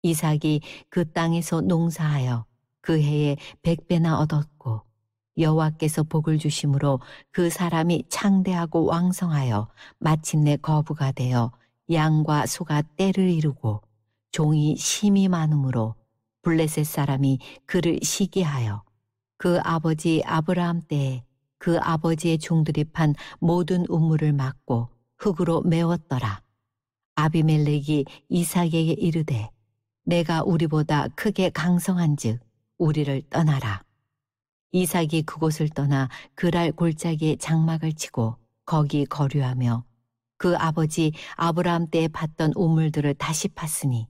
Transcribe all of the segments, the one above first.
이삭이 그 땅에서 농사하여 그 해에 100배나 얻었고 여호와께서 복을 주심으로 그 사람이 창대하고 왕성하여 마침내 거부가 되어 양과 소가 때를 이루고 종이 심이 많음으로 블레셋 사람이 그를 시기하여 그 아버지 아브라함 때에 그 아버지의 종들이 판 모든 우물을 막고 흙으로 메웠더라. 아비멜렉이 이삭에게 이르되 내가 우리보다 크게 강성한즉 우리를 떠나라. 이삭이 그곳을 떠나 그랄 골짜기에 장막을 치고 거기 거류하며 그 아버지 아브라함 때에 팠던 우물들을 다시 팠으니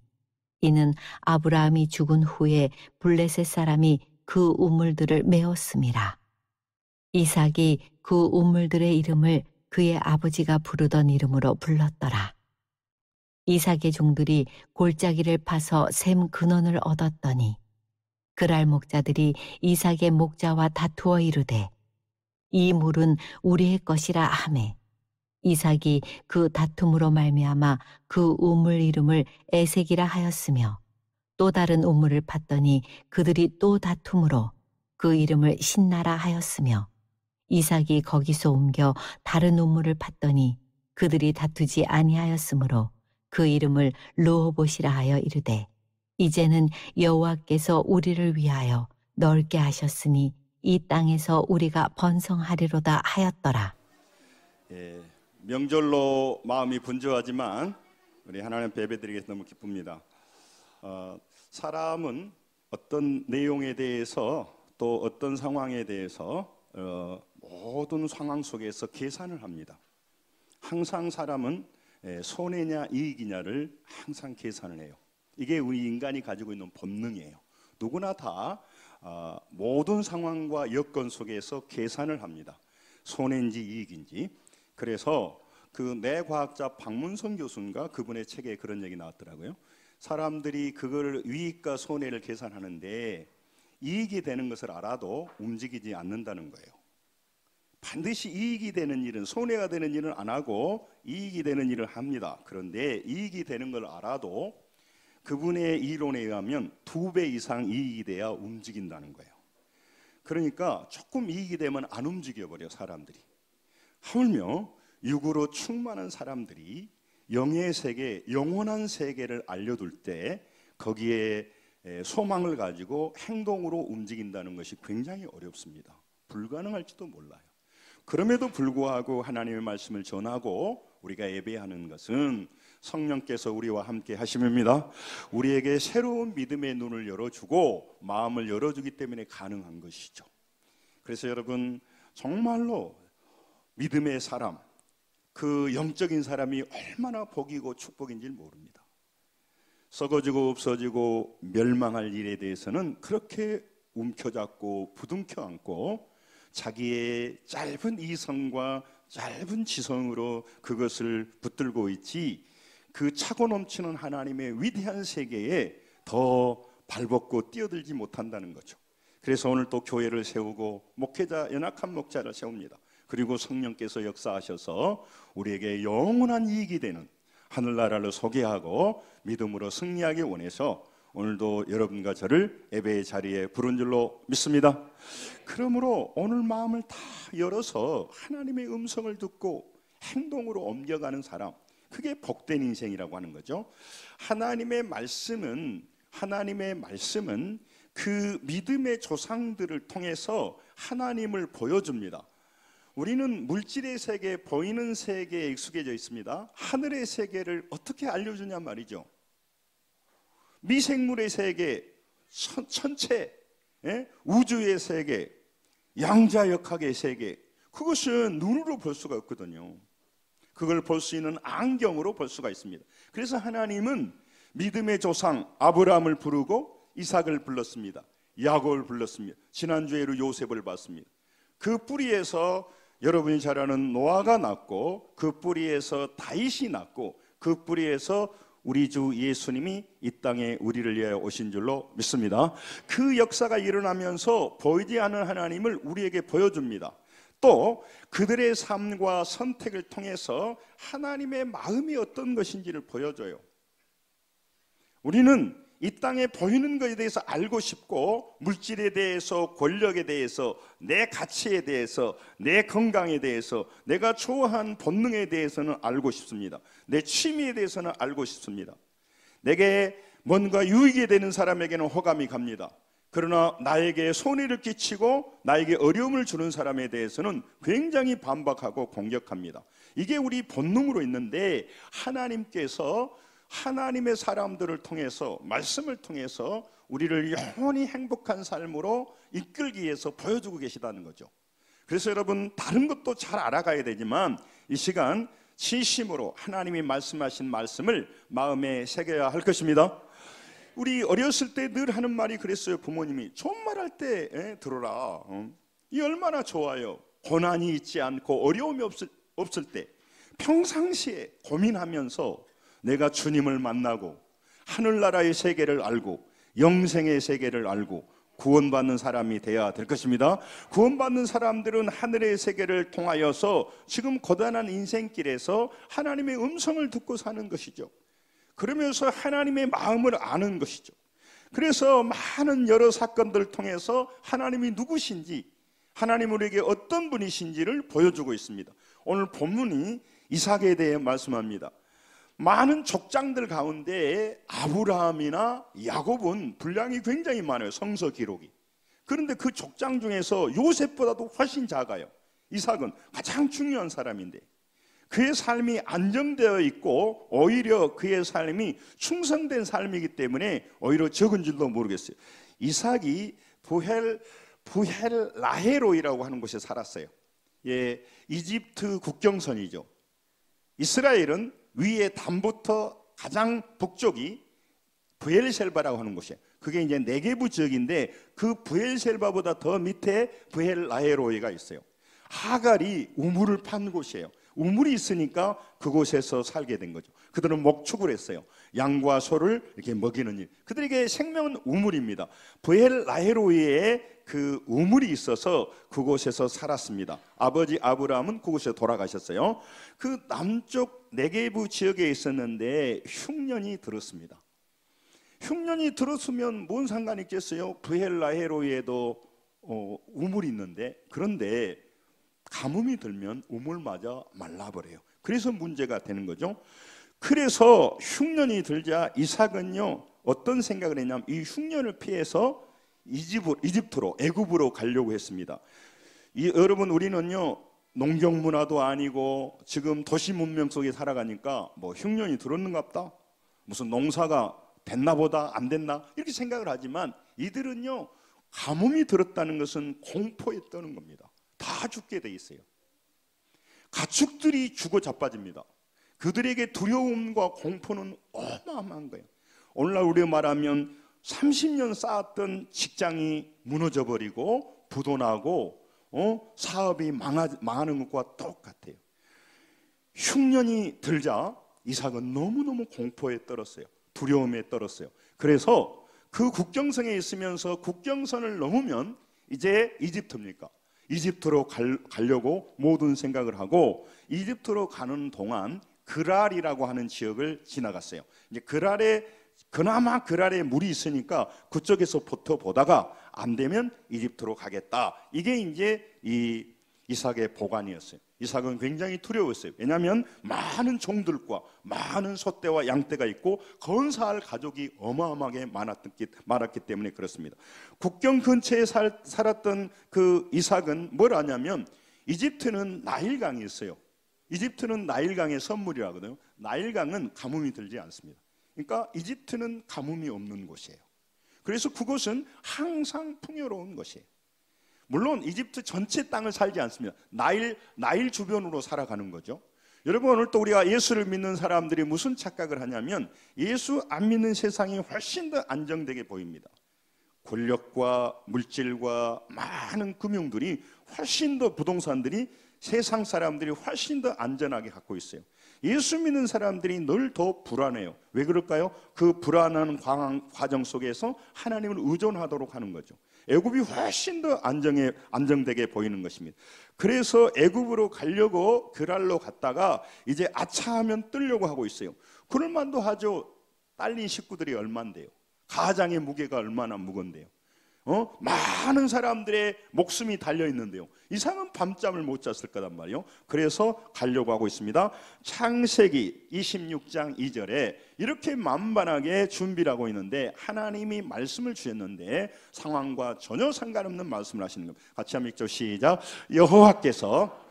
이는 아브라함이 죽은 후에 블레셋 사람이 그 우물들을 메웠음이라. 이삭이 그 우물들의 이름을 그의 아버지가 부르던 이름으로 불렀더라. 이삭의 종들이 골짜기를 파서 샘 근원을 얻었더니 그랄 목자들이 이삭의 목자와 다투어 이르되 이 물은 우리의 것이라 하매 이삭이 그 다툼으로 말미암아 그 우물 이름을 에색이라 하였으며 또 다른 우물을 팠더니 그들이 또 다툼으로 그 이름을 신나라 하였으며 이삭이 거기서 옮겨 다른 우물을 팠더니 그들이 다투지 아니하였으므로 그 이름을 르호봇이라 하여 이르되 이제는 여호와께서 우리를 위하여 넓게 하셨으니 이 땅에서 우리가 번성하리로다 하였더라. 명절로 마음이 분주하지만 우리 하나님 예배드리겠습니다. 너무 기쁩니다. 사람은 어떤 내용에 대해서 또 어떤 상황에 대해서 모든 상황 속에서 계산을 합니다. 항상 사람은 손해냐 이익이냐를 항상 계산을 해요. 이게 우리 인간이 가지고 있는 본능이에요. 누구나 다 모든 상황과 여건 속에서 계산을 합니다. 손해인지 이익인지. 그래서 그 뇌과학자 박문선 교수인가 그분의 책에 그런 얘기 나왔더라고요. 사람들이 그걸 이익과 손해를 계산하는데 이익이 되는 것을 알아도 움직이지 않는다는 거예요. 반드시 이익이 되는 일은, 손해가 되는 일은 안 하고 이익이 되는 일을 합니다. 그런데 이익이 되는 걸 알아도 그분의 이론에 의하면 2배 이상 이익이 돼야 움직인다는 거예요. 그러니까 조금 이익이 되면 안 움직여버려 사람들이. 하물며 육으로 충만한 사람들이 영의 세계, 영원한 세계를 알려둘 때 거기에 소망을 가지고 행동으로 움직인다는 것이 굉장히 어렵습니다. 불가능할지도 몰라요. 그럼에도 불구하고 하나님의 말씀을 전하고 우리가 예배하는 것은 성령께서 우리와 함께 하심입니다. 우리에게 새로운 믿음의 눈을 열어주고 마음을 열어주기 때문에 가능한 것이죠. 그래서 여러분 정말로 믿음의 사람, 그 영적인 사람이 얼마나 복이고 축복인지 모릅니다. 썩어지고 없어지고 멸망할 일에 대해서는 그렇게 움켜잡고 부둥켜 안고 자기의 짧은 이성과 짧은 지성으로 그것을 붙들고 있지 그 차고 넘치는 하나님의 위대한 세계에 더 발벗고 뛰어들지 못한다는 거죠. 그래서 오늘 또 교회를 세우고 목회자, 연약한 목자를 세웁니다. 그리고 성령께서 역사하셔서 우리에게 영원한 이익이 되는 하늘나라를 소개하고 믿음으로 승리하기 원해서 오늘도 여러분과 저를 예배의 자리에 부른 줄로 믿습니다. 그러므로 오늘 마음을 다 열어서 하나님의 음성을 듣고 행동으로 옮겨가는 사람, 그게 복된 인생이라고 하는 거죠. 하나님의 말씀은 그 믿음의 조상들을 통해서 하나님을 보여줍니다. 우리는 물질의 세계, 보이는 세계에 익숙해져 있습니다. 하늘의 세계를 어떻게 알려주냐 말이죠. 미생물의 세계, 천체, 우주의 세계, 양자역학의 세계, 그것은 눈으로 볼 수가 없거든요. 그걸 볼 수 있는 안경으로 볼 수가 있습니다. 그래서 하나님은 믿음의 조상 아브라함을 부르고 이삭을 불렀습니다. 야곱을 불렀습니다. 지난주에도 요셉을 봤습니다. 그 뿌리에서 여러분이 잘 아는 노아가 났고, 그 뿌리에서 다윗이 났고, 그 뿌리에서 우리 주 예수님이 이 땅에 우리를 위하여 오신 줄로 믿습니다. 그 역사가 일어나면서 보이지 않는 하나님을 우리에게 보여줍니다. 또 그들의 삶과 선택을 통해서 하나님의 마음이 어떤 것인지를 보여줘요. 우리는 이 땅에 보이는 것에 대해서 알고 싶고, 물질에 대해서, 권력에 대해서, 내 가치에 대해서, 내 건강에 대해서, 내가 좋아하는 본능에 대해서는 알고 싶습니다. 내 취미에 대해서는 알고 싶습니다. 내게 뭔가 유익이 되는 사람에게는 호감이 갑니다. 그러나 나에게 손해를 끼치고 나에게 어려움을 주는 사람에 대해서는 굉장히 반박하고 공격합니다. 이게 우리 본능으로 있는데, 하나님께서 하나님의 사람들을 통해서, 말씀을 통해서 우리를 영원히 행복한 삶으로 이끌기 위해서 보여주고 계시다는 거죠. 그래서 여러분, 다른 것도 잘 알아가야 되지만 이 시간 진심으로 하나님이 말씀하신 말씀을 마음에 새겨야 할 것입니다. 우리 어렸을 때 늘 하는 말이 그랬어요. 부모님이 좋은 말 할 때 들어라. 이 얼마나 좋아요. 고난이 있지 않고 어려움이 없을 때, 평상시에 고민하면서 내가 주님을 만나고 하늘나라의 세계를 알고 영생의 세계를 알고 구원받는 사람이 되어야 될 것입니다. 구원받는 사람들은 하늘의 세계를 통하여서 지금 고단한 인생길에서 하나님의 음성을 듣고 사는 것이죠. 그러면서 하나님의 마음을 아는 것이죠. 그래서 많은 여러 사건들을 통해서 하나님이 누구신지, 하나님 우리에게 어떤 분이신지를 보여주고 있습니다. 오늘 본문이 이삭에 대해 말씀합니다. 많은 족장들 가운데 아브라함이나 야곱은 분량이 굉장히 많아요. 성서 기록이. 그런데 그 족장 중에서 요셉보다도 훨씬 작아요. 이삭은 가장 중요한 사람인데 그의 삶이 안정되어 있고 오히려 그의 삶이 충성된 삶이기 때문에 오히려 적은 줄도 모르겠어요. 이삭이 부헬라헤로이라고 하는 곳에 살았어요. 예, 이집트 국경선이죠. 이스라엘은 위에 담부터 가장 북쪽이 브엘셀바라고 하는 곳이에요. 그게 이제 네게부 지역인데 그 브엘셀바보다 더 밑에 부헬라헤로이가 있어요. 하갈이 우물을 판 곳이에요. 우물이 있으니까 그곳에서 살게 된 거죠. 그들은 목축을 했어요. 양과 소를 이렇게 먹이는 일. 그들에게 생명은 우물입니다. 부엘라헤로이에 그 우물이 있어서 그곳에서 살았습니다. 아버지 아브라함은 그곳에 돌아가셨어요. 그 남쪽 네게부 지역에 있었는데 흉년이 들었습니다. 흉년이 들었으면 뭔 상관이 있겠어요? 부엘라헤로이에도 우물이 있는데, 그런데 가뭄이 들면 우물마저 말라버려요. 그래서 문제가 되는 거죠. 그래서 흉년이 들자 이삭은요 어떤 생각을 했냐면 이 흉년을 피해서 이집트로, 애굽으로 가려고 했습니다. 여러분, 우리는요 농경 문화도 아니고 지금 도시 문명 속에 살아가니까 뭐 흉년이 들었는갑다, 무슨 농사가 됐나 보다, 안 됐나, 이렇게 생각을 하지만 이들은요 가뭄이 들었다는 것은 공포에 떠는 겁니다. 다 죽게 돼 있어요. 가축들이 죽어 자빠집니다. 그들에게 두려움과 공포는 어마어마한 거예요. 오늘날 우리가 말하면 30년 쌓았던 직장이 무너져 버리고 부도나고 사업이 망하는 것과 똑같아요. 흉년이 들자 이삭은 너무너무 공포에 떨었어요. 두려움에 떨었어요. 그래서 그 국경선에 있으면서 국경선을 넘으면 이제 이집트입니까? 이집트로 가려고 모든 생각을 하고 이집트로 가는 동안 그랄이라고 하는 지역을 지나갔어요. 이제 그나마 그랄에 물이 있으니까 그쪽에서 보다가 안 되면 이집트로 가겠다. 이게 이제 이 이삭의 보관이었어요. 이삭은 굉장히 두려웠어요. 왜냐하면 많은 종들과 많은 소떼와 양떼가 있고 건사할 가족이 어마어마하게 많았기 때문에 그렇습니다. 국경 근처에 살았던 그 이삭은 뭘 하냐면 이집트는 나일강이 있어요. 이집트는 나일강의 선물이라거든요. 나일강은 가뭄이 들지 않습니다. 그러니까 이집트는 가뭄이 없는 곳이에요. 그래서 그곳은 항상 풍요로운 곳이에요. 물론 이집트 전체 땅을 살지 않습니다. 나일 주변으로 살아가는 거죠. 여러분, 오늘 또 우리가 예수를 믿는 사람들이 무슨 착각을 하냐면 예수 안 믿는 세상이 훨씬 더 안정되게 보입니다. 권력과 물질과 많은 금융들이 훨씬 더, 부동산들이 세상 사람들이 훨씬 더 안전하게 갖고 있어요. 예수 믿는 사람들이 늘 더 불안해요. 왜 그럴까요? 그 불안한 과정 속에서 하나님을 의존하도록 하는 거죠. 애굽이 훨씬 더 안정되게 보이는 것입니다. 그래서 애굽으로 가려고 그랄로 갔다가 이제 아차하면 뜨려고 하고 있어요. 그럴 만도 하죠. 딸린 식구들이 얼만데요. 가장의 무게가 얼마나 무거운데요. 많은 사람들의 목숨이 달려 있는데요. 이상은 밤잠을 못 잤을 거란 말이에요. 그래서 가려고 하고 있습니다. 창세기 26장 2절에 이렇게 만반하게 준비를 하고 있는데 하나님이 말씀을 주셨는데 상황과 전혀 상관없는 말씀을 하시는 겁니다. 같이 한번 읽죠. 시작. 여호와께서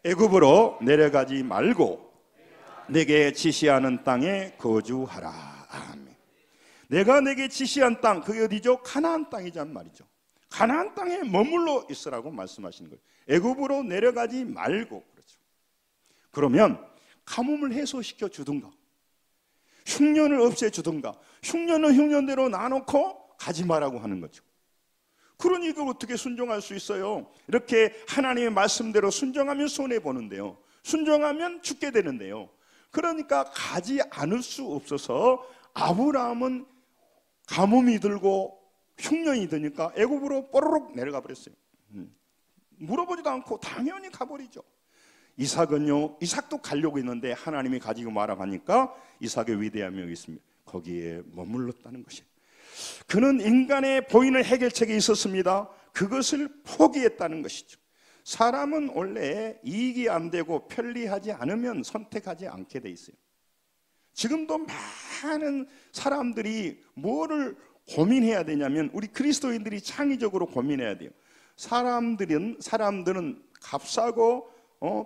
애굽으로 내려가지 말고 내게 지시하는 땅에 거주하라. 아멘. 내가 내게 지시한 땅, 그게 어디죠? 가나안 땅이란 말이죠. 가나안 땅에 머물러 있으라고 말씀하시는 거예요. 애굽으로 내려가지 말고. 그렇죠. 그러면 가뭄을 해소시켜 주든가, 흉년을 없애 주든가, 흉년은 흉년대로 놔놓고 가지 말라고 하는 거죠. 그러니 이걸 어떻게 순종할 수 있어요? 이렇게 하나님의 말씀대로 순종하면 손해보는데요, 순종하면 죽게 되는데요. 그러니까 가지 않을 수 없어서 아브라함은 가뭄이 들고 흉년이 드니까 애굽으로 뽀로록 내려가 버렸어요. 물어보지도 않고 당연히 가버리죠. 이삭은요, 이삭도 가려고 했는데 하나님이 가지고 말라고 하니까 이삭의 위대함이 여기 있습니다. 거기에 머물렀다는 것이에요. 그는 인간의 보이는 해결책이 있었습니다. 그것을 포기했다는 것이죠. 사람은 원래 이익이 안 되고 편리하지 않으면 선택하지 않게 돼 있어요. 지금도 많은 사람들이 뭐를 고민해야 되냐면, 우리 그리스도인들이 창의적으로 고민해야 돼요. 사람들은 값싸고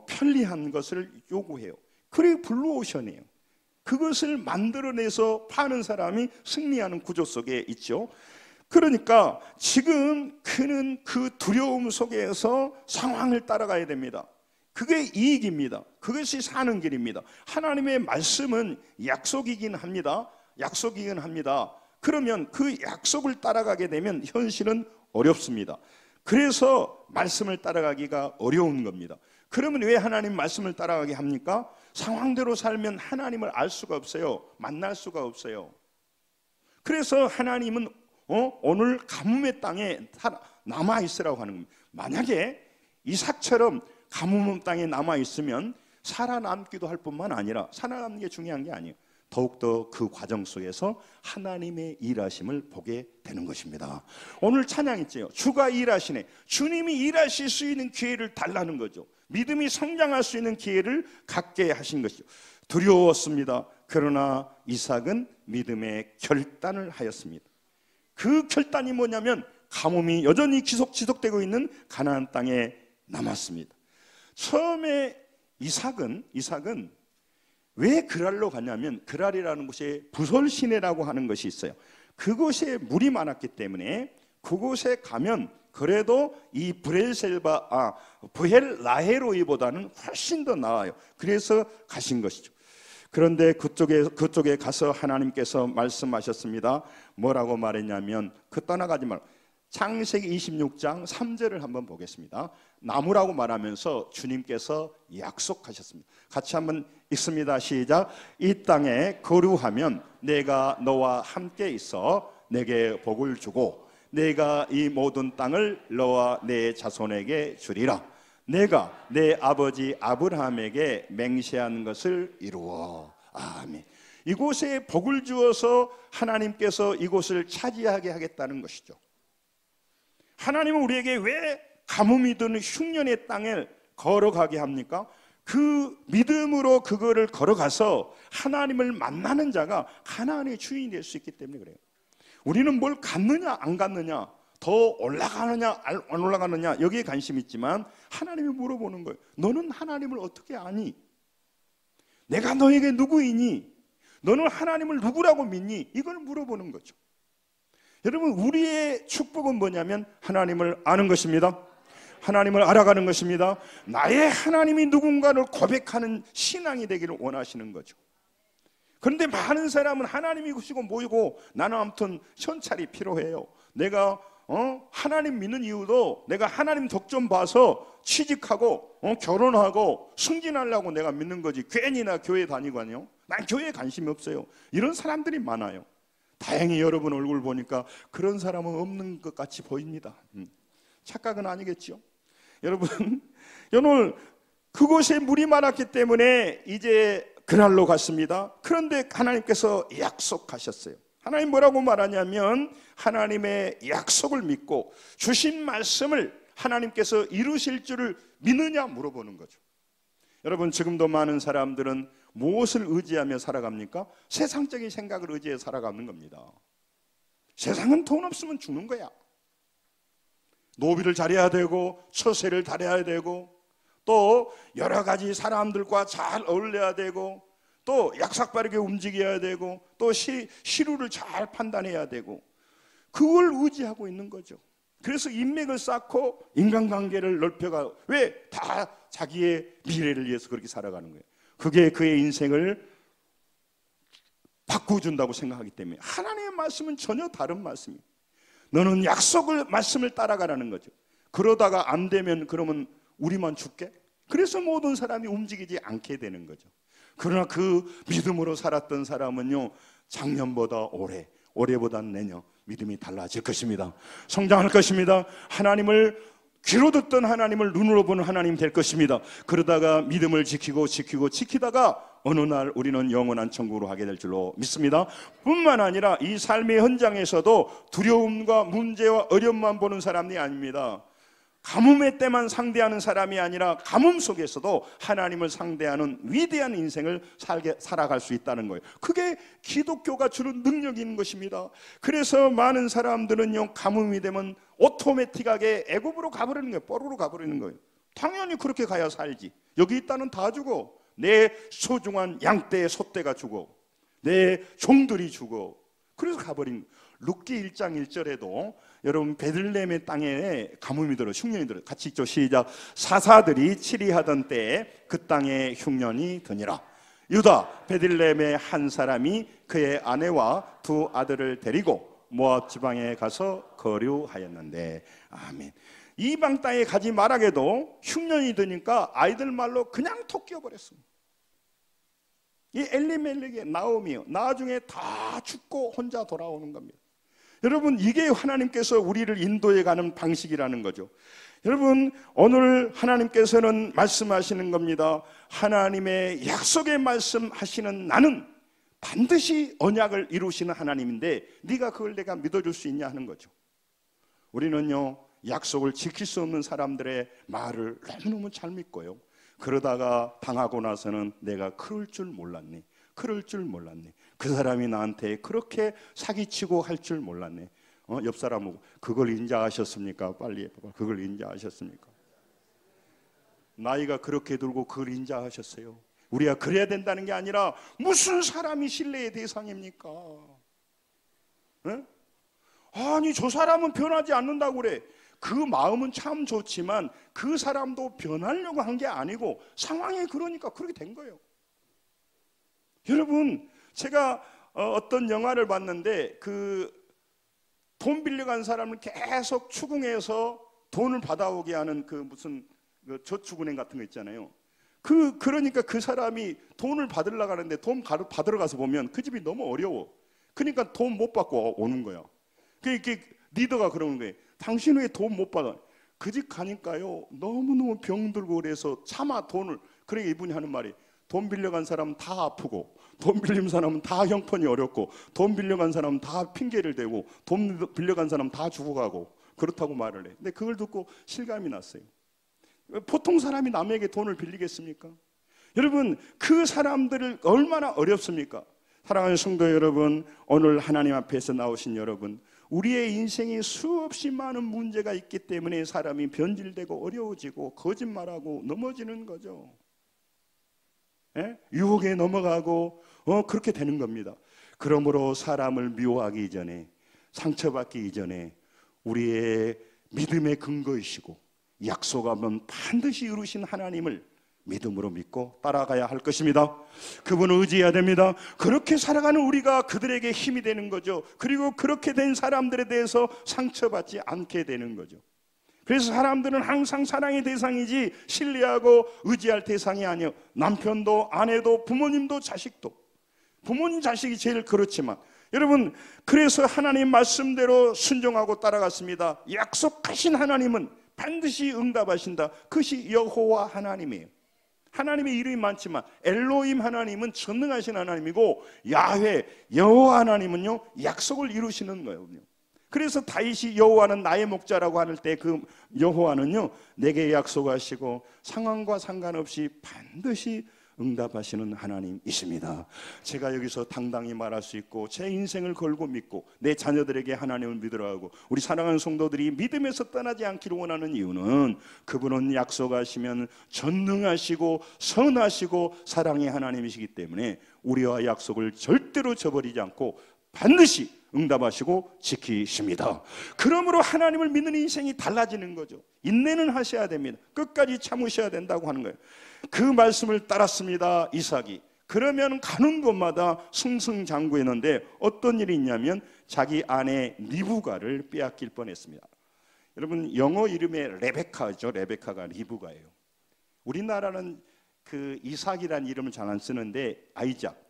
편리한 것을 요구해요. 그게 블루오션이에요. 그것을 만들어내서 파는 사람이 승리하는 구조 속에 있죠. 그러니까 지금 그는 그 두려움 속에서 상황을 따라가야 됩니다. 그게 이익입니다. 그것이 사는 길입니다. 하나님의 말씀은 약속이긴 합니다. 약속이긴 합니다. 그러면 그 약속을 따라가게 되면 현실은 어렵습니다. 그래서 말씀을 따라가기가 어려운 겁니다. 그러면 왜 하나님 말씀을 따라가게 합니까? 상황대로 살면 하나님을 알 수가 없어요. 만날 수가 없어요. 그래서 하나님은 오늘 가뭄의 땅에 남아있으라고 하는 겁니다. 만약에 이삭처럼 가뭄의 땅에 남아있으면 살아남기도 할 뿐만 아니라, 살아남는 게 중요한 게 아니에요. 더욱더 그 과정 속에서 하나님의 일하심을 보게 되는 것입니다. 오늘 찬양했죠. 주가 일하시네. 주님이 일하실 수 있는 기회를 달라는 거죠. 믿음이 성장할 수 있는 기회를 갖게 하신 것이죠. 두려웠습니다. 그러나 이삭은 믿음의 결단을 하였습니다. 그 결단이 뭐냐면 가뭄이 여전히 지속되고 있는 가나안 땅에 남았습니다. 처음에 이삭은 왜 그랄로 갔냐면, 그랄이라는 곳에 부솔 시내라고 하는 것이 있어요. 그곳에 물이 많았기 때문에 그곳에 가면 그래도 이 브헬라헤로이보다는 훨씬 더 나아요. 그래서 가신 것이죠. 그런데 그쪽에 가서 하나님께서 말씀하셨습니다. 뭐라고 말했냐면, 떠나가지 말고, 창세기 26장 3절을 한번 보겠습니다. 나무라고 말하면서 주님께서 약속하셨습니다. 같이 한번 읽습니다. 시작. 이 땅에 거류하면 내가 너와 함께 있어 내게 복을 주고 내가 이 모든 땅을 너와 내 자손에게 주리라. 내가 내 아버지 아브라함에게 맹세한 것을 이루어. 아멘. 이곳에 복을 주어서 하나님께서 이곳을 차지하게 하겠다는 것이죠. 하나님은 우리에게 왜 가뭄이 드는 흉년의 땅을 걸어가게 합니까? 그 믿음으로 그거를 걸어가서 하나님을 만나는 자가 가나안의 주인이 될 수 있기 때문에 그래요. 우리는 뭘 갖느냐 안 갖느냐, 더 올라가느냐 안 올라가느냐, 여기에 관심이 있지만 하나님이 물어보는 거예요. 너는 하나님을 어떻게 아니? 내가 너에게 누구이니? 너는 하나님을 누구라고 믿니? 이걸 물어보는 거죠. 여러분, 우리의 축복은 뭐냐면 하나님을 아는 것입니다. 하나님을 알아가는 것입니다. 나의 하나님이 누군가를 고백하는 신앙이 되기를 원하시는 거죠. 그런데 많은 사람은 하나님이 구시고 모이고 나는 아무튼 현찰이 필요해요. 내가 하나님 믿는 이유도 내가 하나님 덕 좀 봐서 취직하고 결혼하고 승진하려고 내가 믿는 거지, 괜히 나 교회 다니거든요. 난 교회에 관심이 없어요. 이런 사람들이 많아요. 다행히 여러분 얼굴 보니까 그런 사람은 없는 것 같이 보입니다. 착각은 아니겠죠? 여러분, 오늘 그곳에 물이 많았기 때문에 이제 그날로 갔습니다. 그런데 하나님께서 약속하셨어요. 하나님 뭐라고 말하냐면 하나님의 약속을 믿고 주신 말씀을 하나님께서 이루실 줄을 믿느냐 물어보는 거죠. 여러분, 지금도 많은 사람들은 무엇을 의지하며 살아갑니까? 세상적인 생각을 의지해 살아가는 겁니다. 세상은 돈 없으면 죽는 거야. 노비를 잘해야 되고 처세를 잘해야 되고 또 여러 가지 사람들과 잘 어울려야 되고 또 약삭빠르게 움직여야 되고 또 시루를 잘 판단해야 되고 그걸 의지하고 있는 거죠. 그래서 인맥을 쌓고 인간관계를 넓혀가 왜? 다 자기의 미래를 위해서 그렇게 살아가는 거예요. 그게 그의 인생을 바꿔준다고 생각하기 때문에 하나님의 말씀은 전혀 다른 말씀이에요. 너는 약속을 말씀을 따라가라는 거죠. 그러다가 안 되면 그러면 우리만 죽게? 그래서 모든 사람이 움직이지 않게 되는 거죠. 그러나 그 믿음으로 살았던 사람은요, 작년보다 올해, 올해보다 내년 믿음이 달라질 것입니다. 성장할 것입니다. 하나님을 귀로 듣던 하나님을 눈으로 보는 하나님 될 것입니다. 그러다가 믿음을 지키다가 어느 날 우리는 영원한 천국으로 가게 될 줄로 믿습니다. 뿐만 아니라 이 삶의 현장에서도 두려움과 문제와 어려움만 보는 사람이 아닙니다. 가뭄의 때만 상대하는 사람이 아니라 가뭄 속에서도 하나님을 상대하는 위대한 인생을 살아갈 수 있다는 거예요. 그게 기독교가 주는 능력인 것입니다. 그래서 많은 사람들은요, 가뭄이 되면 오토매틱하게 애굽으로 가버리는 거예요. 뽀로로 가버리는 거예요. 당연히 그렇게 가야 살지. 여기 있다는 다 죽어. 내 소중한 양떼 소떼가 죽어. 내 종들이 죽어. 그래서 가버린 거예요. 룻기 1장 1절에도 여러분 베들레헴의 땅에 가뭄이 들어 흉년이 들어 같이 읽죠. 시작. 사사들이 치리하던 때에 그 땅에 흉년이 드니라. 유다 베들레헴의 한 사람이 그의 아내와 두 아들을 데리고 모압 지방에 가서 거류하였는데 아멘. 이방 땅에 가지 말하게도 흉년이 드니까 아이들 말로 그냥 톡 끼어버렸습니다. 이 엘리멜렉의 나오미요, 나중에 다 죽고 혼자 돌아오는 겁니다. 여러분, 이게 하나님께서 우리를 인도해 가는 방식이라는 거죠. 여러분, 오늘 하나님께서는 말씀하시는 겁니다. 하나님의 약속의 말씀하시는 나는 반드시 언약을 이루시는 하나님인데 네가 그걸 내가 믿어줄 수 있냐 하는 거죠. 우리는요, 약속을 지킬 수 없는 사람들의 말을 너무너무 잘 믿고요, 그러다가 당하고 나서는 내가 그럴 줄 몰랐네, 그럴 줄 몰랐네, 그 사람이 나한테 그렇게 사기치고 할 줄 몰랐네. 옆 사람하고 그걸 인자하셨습니까? 빨리 해봐봐. 그걸 인자하셨습니까? 나이가 그렇게 들고 그걸 인자하셨어요. 우리가 그래야 된다는 게 아니라 무슨 사람이 신뢰의 대상입니까? 에? 아니 저 사람은 변하지 않는다고 그래. 그 마음은 참 좋지만 그 사람도 변하려고 한 게 아니고 상황이 그러니까 그렇게 된 거예요. 여러분, 제가 어떤 영화를 봤는데 그 돈 빌려간 사람을 계속 추궁해서 돈을 받아오게 하는 그 무슨 그 저축은행 같은 거 있잖아요. 그러니까 그 사람이 돈을 받으려고 하는데 돈 받으러 가서 보면 그 집이 너무 어려워. 그러니까 돈 못 받고 오는 거야. 그게 리더가 그러는 거예요. 당신 왜 돈 못 받아? 그 집 가니까요, 너무너무 병들고 그래서 차마 돈을. 그러니까 이분이 하는 말이, 돈 빌려간 사람은 다 아프고 돈 빌린 사람은 다 형편이 어렵고 돈 빌려간 사람은 다 핑계를 대고 돈 빌려간 사람은 다 죽어가고 그렇다고 말을 해. 근데 그걸 듣고 실감이 났어요. 보통 사람이 남에게 돈을 빌리겠습니까? 여러분, 그 사람들을 얼마나 어렵습니까? 사랑하는 성도 여러분, 오늘 하나님 앞에서 나오신 여러분, 우리의 인생에 수없이 많은 문제가 있기 때문에 사람이 변질되고 어려워지고 거짓말하고 넘어지는 거죠. 유혹에 넘어가고 그렇게 되는 겁니다. 그러므로 사람을 미워하기 이전에, 상처받기 이전에 우리의 믿음의 근거이시고 약속하면 반드시 이루신 하나님을 믿음으로 믿고 따라가야 할 것입니다. 그분을 의지해야 됩니다. 그렇게 살아가는 우리가 그들에게 힘이 되는 거죠. 그리고 그렇게 된 사람들에 대해서 상처받지 않게 되는 거죠. 그래서 사람들은 항상 사랑의 대상이지 신뢰하고 의지할 대상이 아니에요. 남편도 아내도 부모님도 자식도. 부모님 자식이 제일 그렇지만 여러분, 그래서 하나님 말씀대로 순종하고 따라갔습니다. 약속하신 하나님은 반드시 응답하신다. 그것이 여호와 하나님이에요. 하나님의 이름이 많지만 엘로힘 하나님은 전능하신 하나님이고 야훼 여호와 하나님은요 약속을 이루시는 거예요. 그래서 다윗이 여호와는 나의 목자라고 할 때 그 여호와는요 내게 약속하시고 상황과 상관없이 반드시 응답하시는 하나님이십니다. 제가 여기서 당당히 말할 수 있고 제 인생을 걸고 믿고 내 자녀들에게 하나님을 믿으라 하고 우리 사랑하는 성도들이 믿음에서 떠나지 않기를 원하는 이유는 그분은 약속하시면 전능하시고 선하시고 사랑의 하나님이시기 때문에 우리와 약속을 절대로 저버리지 않고 반드시 응답하시고 지키십니다. 그러므로 하나님을 믿는 인생이 달라지는 거죠. 인내는 하셔야 됩니다. 끝까지 참으셔야 된다고 하는 거예요. 그 말씀을 따랐습니다. 이삭이. 그러면 가는 곳마다 승승장구했는데 어떤 일이 있냐면 자기 아내 리브가를 빼앗길 뻔했습니다. 여러분 영어 이름에 레베카죠. 레베카가 리브가예요. 우리나라는 그 이삭이라는 이름을 잘 안 쓰는데 아이작,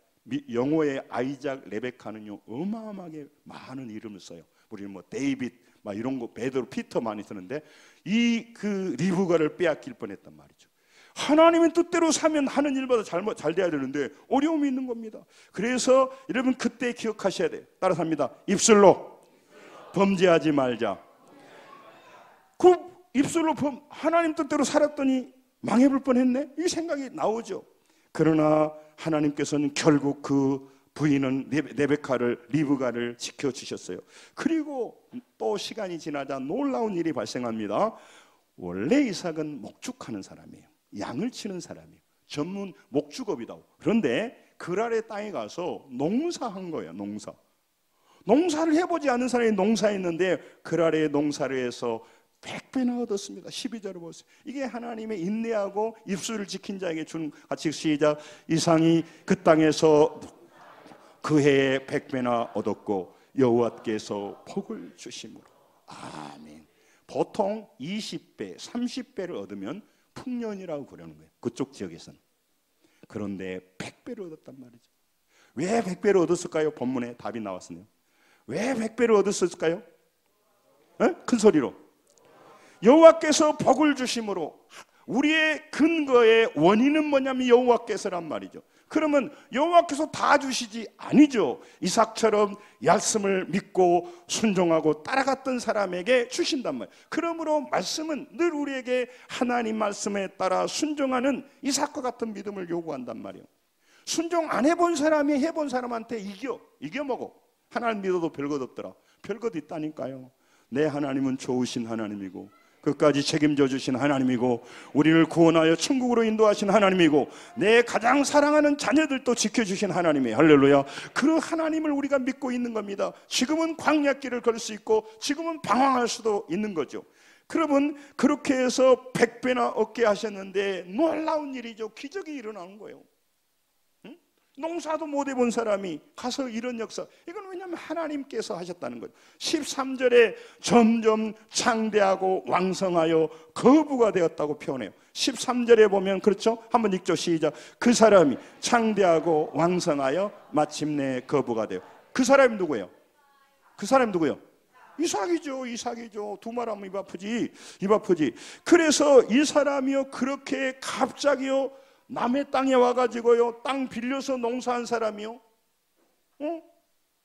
영어의 아이작, 레베카는요 어마어마하게 많은 이름을 써요. 우리는 뭐 데이빗 막 이런 거 베드로, 피터 많이 쓰는데 이 그 리브가를 빼앗길 뻔했단 말이죠. 하나님의 뜻대로 사면 하는 일마다 잘 돼야 되는데 어려움이 있는 겁니다. 그래서 여러분 그때 기억하셔야 돼요. 따라서 합니다. 입술로 범죄하지 말자. 그 입술로 하나님 뜻대로 살았더니 망해볼 뻔했네. 이 생각이 나오죠. 그러나 하나님께서는 결국 그 부인은 레베카를 리브가를 지켜주셨어요. 그리고 또 시간이 지나자 놀라운 일이 발생합니다. 원래 이삭은 목축하는 사람이에요. 양을 치는 사람이에요. 전문 목축업이다. 그런데 그랄의 땅에 가서 농사한 거예요. 농사를 해보지 않은 사람이 농사했는데 그랄의 농사를 해서 100배나 얻었습니다. 12절을 보세요. 이게 하나님의 인내하고 입술을 지킨 자에게 준 같이 시작. 이상이 그 땅에서 그 해에 100배나 얻었고 여호와께서 복을 주심으로. 아멘. 보통 20배, 30배를 얻으면 풍년이라고 그러는 거예요. 그쪽 지역에서는. 그런데 100배를 얻었단 말이죠. 왜 100배를 얻었을까요? 본문에 답이 나왔으네요. 왜 100배를 얻었을까요? 큰 소리로. 여호와께서 복을 주심으로. 우리의 근거의 원인은 뭐냐면 여호와께서란 말이죠. 그러면 여호와께서 다 주시지 아니죠. 이삭처럼 말씀을 믿고 순종하고 따라갔던 사람에게 주신단 말이에요. 그러므로 말씀은 늘 우리에게 하나님 말씀에 따라 순종하는 이삭과 같은 믿음을 요구한단 말이에요. 순종 안 해본 사람이 해본 사람한테 이겨 먹어. 하나님 믿어도 별것 없더라. 별것 있다니까요. 내 하나님은 좋으신 하나님이고 끝까지 책임져 주신 하나님이고 우리를 구원하여 천국으로 인도하신 하나님이고 내 가장 사랑하는 자녀들도 지켜주신 하나님이에요. 할렐루야. 그 하나님을 우리가 믿고 있는 겁니다. 지금은 광야길을 걸 수 있고 지금은 방황할 수도 있는 거죠. 그러면 그렇게 해서 100배나 얻게 하셨는데 놀라운 일이죠. 기적이 일어나는 거예요. 농사도 못 해본 사람이 가서 이런 역사. 이건 왜냐하면 하나님께서 하셨다는 거죠. 13절에 점점 창대하고 왕성하여 거부가 되었다고 표현해요. 13절에 보면 그렇죠? 한번 읽죠. 시작. 그 사람이 창대하고 왕성하여 마침내 거부가 돼요. 그 사람이 누구예요? 그 사람이 누구예요? 이삭이죠. 두 말하면 입 아프지. 그래서 이 사람이요 그렇게 갑자기요 남의 땅에 와가지고요 땅 빌려서 농사한 사람이요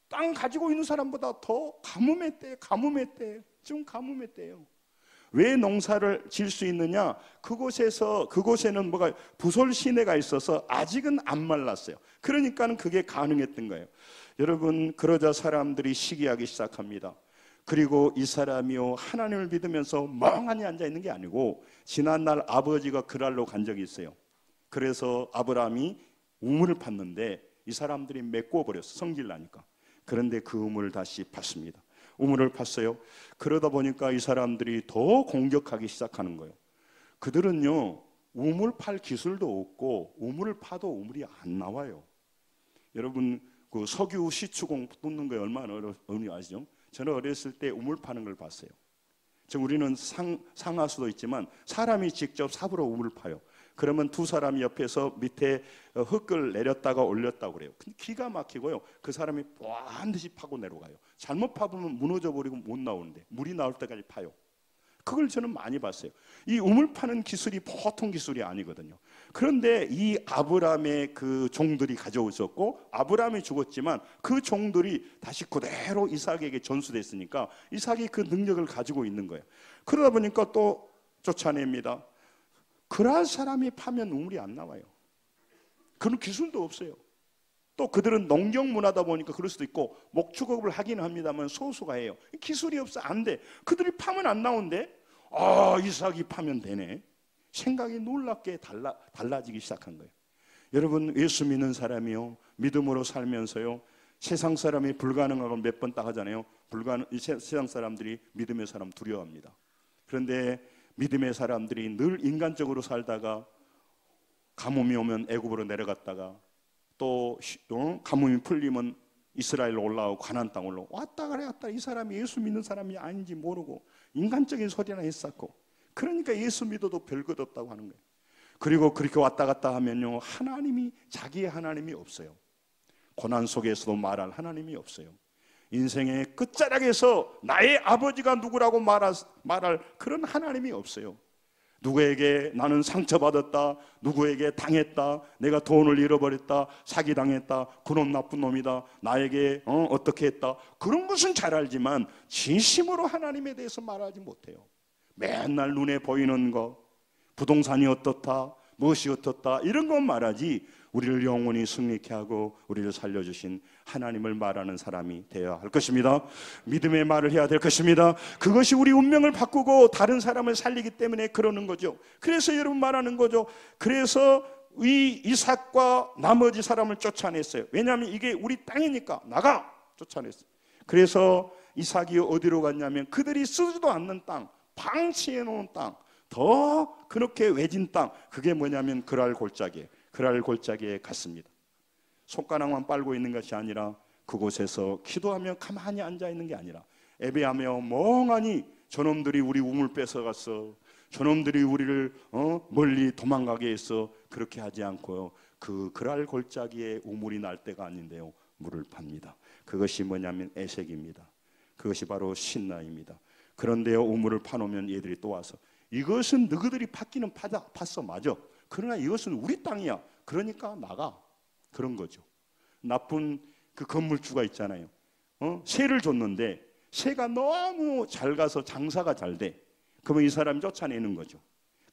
땅 가지고 있는 사람보다 더 가뭄했대요. 지금 가뭄했대요. 왜 농사를 지을 수 있느냐? 그곳에는 뭐가 부솔 시내가 있어서 아직은 안 말랐어요. 그러니까는 그게 가능했던 거예요. 여러분 그러자 사람들이 시기하기 시작합니다. 그리고 이 사람이요 하나님을 믿으면서 멍하니 앉아 있는 게 아니고 지난날 아버지가 그랄로 간 적이 있어요. 그래서 아브라함이 우물을 팠는데 이 사람들이 메꿔 버렸어. 성질 나니까. 그런데 그 우물을 다시 팠습니다. 우물을 팠어요. 그러다 보니까 이 사람들이 더 공격하기 시작하는 거예요. 그들은요 우물 팔 기술도 없고 우물을 파도 우물이 안 나와요. 여러분 그 석유 시추공 뚫는 거 얼마나 어려운지 아시죠? 저는 어렸을 때 우물 파는 걸 봤어요. 지금 우리는 상하수도 있지만 사람이 직접 삽으로 우물을 파요. 그러면 두 사람이 옆에서 밑에 흙을 내렸다가 올렸다고 그래요. 기가 막히고요. 그 사람이 반드시 파고 내려가요. 잘못 파보면 무너져 버리고 못 나오는데 물이 나올 때까지 파요. 그걸 저는 많이 봤어요. 이 우물 파는 기술이 보통 기술이 아니거든요. 그런데 이 아브라함의 그 종들이 가져오셨고 아브라함이 죽었지만 그 종들이 다시 그대로 이삭에게 전수됐으니까 이삭이 그 능력을 가지고 있는 거예요. 그러다 보니까 또 쫓아냅니다. 그러한 사람이 파면 우물이 안 나와요. 그런 기술도 없어요. 또 그들은 농경 문화다 보니까 그럴 수도 있고 목축업을 하긴 합니다만 소수가 해요. 기술이 없어 안 돼. 그들이 파면 안 나온대. 이삭이 파면 되네. 생각이 놀랍게 달라지기 시작한 거예요. 여러분, 예수 믿는 사람이요, 믿음으로 살면서요, 세상 사람이 불가능하고 몇 번 딱 하잖아요. 세상 사람들이 믿음의 사람 두려워합니다. 그런데 믿음의 사람들이 늘 인간적으로 살다가 가뭄이 오면 애굽으로 내려갔다가 또 가뭄이 풀리면 이스라엘로 올라오고 가나안 땅으로 왔다 갔다 이 사람이 예수 믿는 사람이 아닌지 모르고 인간적인 소리나 했었고, 그러니까 예수 믿어도 별것 없다고 하는 거예요. 그리고 그렇게 왔다 갔다 하면요, 하나님이, 자기의 하나님이 없어요. 고난 속에서도 말할 하나님이 없어요. 인생의 끝자락에서 나의 아버지가 누구라고 말할 그런 하나님이 없어요. 누구에게 나는 상처받았다, 누구에게 당했다, 내가 돈을 잃어버렸다, 사기당했다, 그놈 나쁜 놈이다, 나에게 어떻게 했다, 그런 것은 잘 알지만 진심으로 하나님에 대해서 말하지 못해요. 맨날 눈에 보이는 거, 부동산이 어떻다, 무엇이 어떻다, 이런 건 말하지 우리를 영원히 승리케 하고 우리를 살려주신 하나님을 말하는 사람이 되어야 할 것입니다. 믿음의 말을 해야 될 것입니다. 그것이 우리 운명을 바꾸고 다른 사람을 살리기 때문에 그러는 거죠. 그래서 여러분 말하는 거죠. 그래서 이 이삭과 나머지 사람을 쫓아냈어요. 왜냐하면 이게 우리 땅이니까 나가! 쫓아냈어요. 그래서 이삭이 어디로 갔냐면 그들이 쓰지도 않는 땅, 방치해 놓은 땅, 더 그렇게 외진 땅, 그게 뭐냐면 그랄 골짜기에 갔습니다. 손가락만 빨고 있는 것이 아니라 그곳에서 기도하며 가만히 앉아 있는 게 아니라 애배하며 멍하니 저놈들이 우리 우물 뺏어갔어, 저놈들이 우리를 멀리 도망가게 했어, 그렇게 하지 않고요, 그 그랄 골짜기에 우물이 날 때가 아닌데요, 물을 팝니다. 그것이 뭐냐면 에색입니다. 그것이 바로 신라입니다. 그런데요, 우물을 파놓으면 얘들이 또 와서 이것은 너희들이 팠기는 팠어, 맞아. 그러나 이것은 우리 땅이야. 그러니까 나가. 그런 거죠. 나쁜 그 건물주가 있잖아요. 새를 줬는데 새가 너무 잘 가서 장사가 잘 돼. 그러면 이 사람이 쫓아내는 거죠.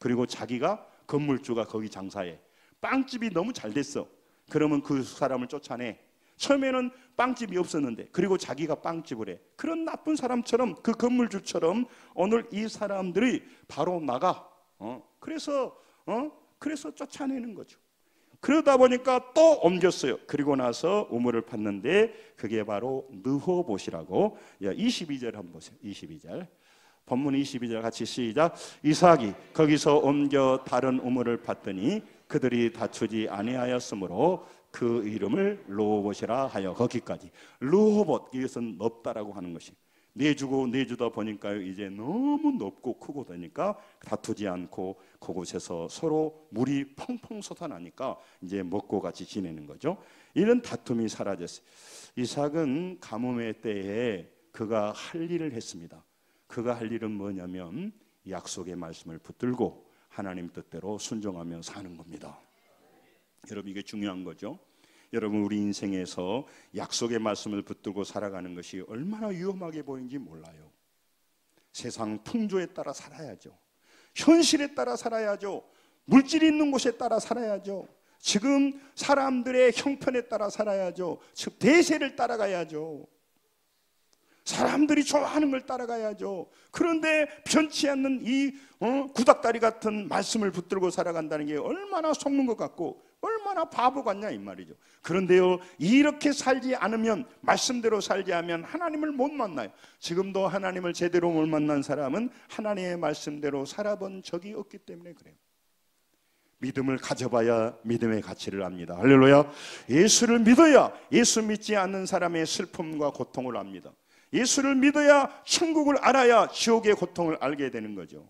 그리고 자기가 건물주가 거기 장사해. 빵집이 너무 잘 됐어. 그러면 그 사람을 쫓아내. 처음에는 빵집이 없었는데 그리고 자기가 빵집을 해. 그런 나쁜 사람처럼, 그 건물주처럼 오늘 이 사람들이 바로 나가. 그래서 쫓아내는 거죠. 그러다 보니까 또 옮겼어요. 그리고 나서 우물을 팠는데 그게 바로 느호봇이라고. 22절 한번 보세요. 22절. 본문 22절 같이 시작. 이삭이 거기서 옮겨 다른 우물을 팠더니 그들이 다투지 아니하였으므로 그 이름을 르호봇이라 하여. 거기까지. 르호봇, 이것은 높다라고 하는 것이. 내주다 보니까 이제 너무 높고 크고 되니까 다투지 않고 그곳에서 서로 물이 펑펑 솟아나니까 이제 먹고 같이 지내는 거죠. 이런 다툼이 사라졌어요. 이삭은 가뭄의 때에 그가 할 일을 했습니다. 그가 할 일은 뭐냐면 약속의 말씀을 붙들고 하나님 뜻대로 순종하며 사는 겁니다. 여러분, 이게 중요한 거죠. 여러분, 우리 인생에서 약속의 말씀을 붙들고 살아가는 것이 얼마나 위험하게 보이는지 몰라요. 세상 풍조에 따라 살아야죠. 현실에 따라 살아야죠. 물질이 있는 곳에 따라 살아야죠. 지금 사람들의 형편에 따라 살아야죠. 즉 대세를 따라가야죠. 사람들이 좋아하는 걸 따라가야죠. 그런데 변치 않는 이 구닥다리 같은 말씀을 붙들고 살아간다는 게 얼마나 속는 것 같고 얼마나 바보 같냐 이 말이죠. 그런데요, 이렇게 살지 않으면, 말씀대로 살지 않으면 하나님을 못 만나요. 지금도 하나님을 제대로 못 만난 사람은 하나님의 말씀대로 살아본 적이 없기 때문에 그래요. 믿음을 가져봐야 믿음의 가치를 압니다. 할렐루야. 예수를 믿어야 예수 믿지 않는 사람의 슬픔과 고통을 압니다. 예수를 믿어야 천국을 알아야 지옥의 고통을 알게 되는 거죠.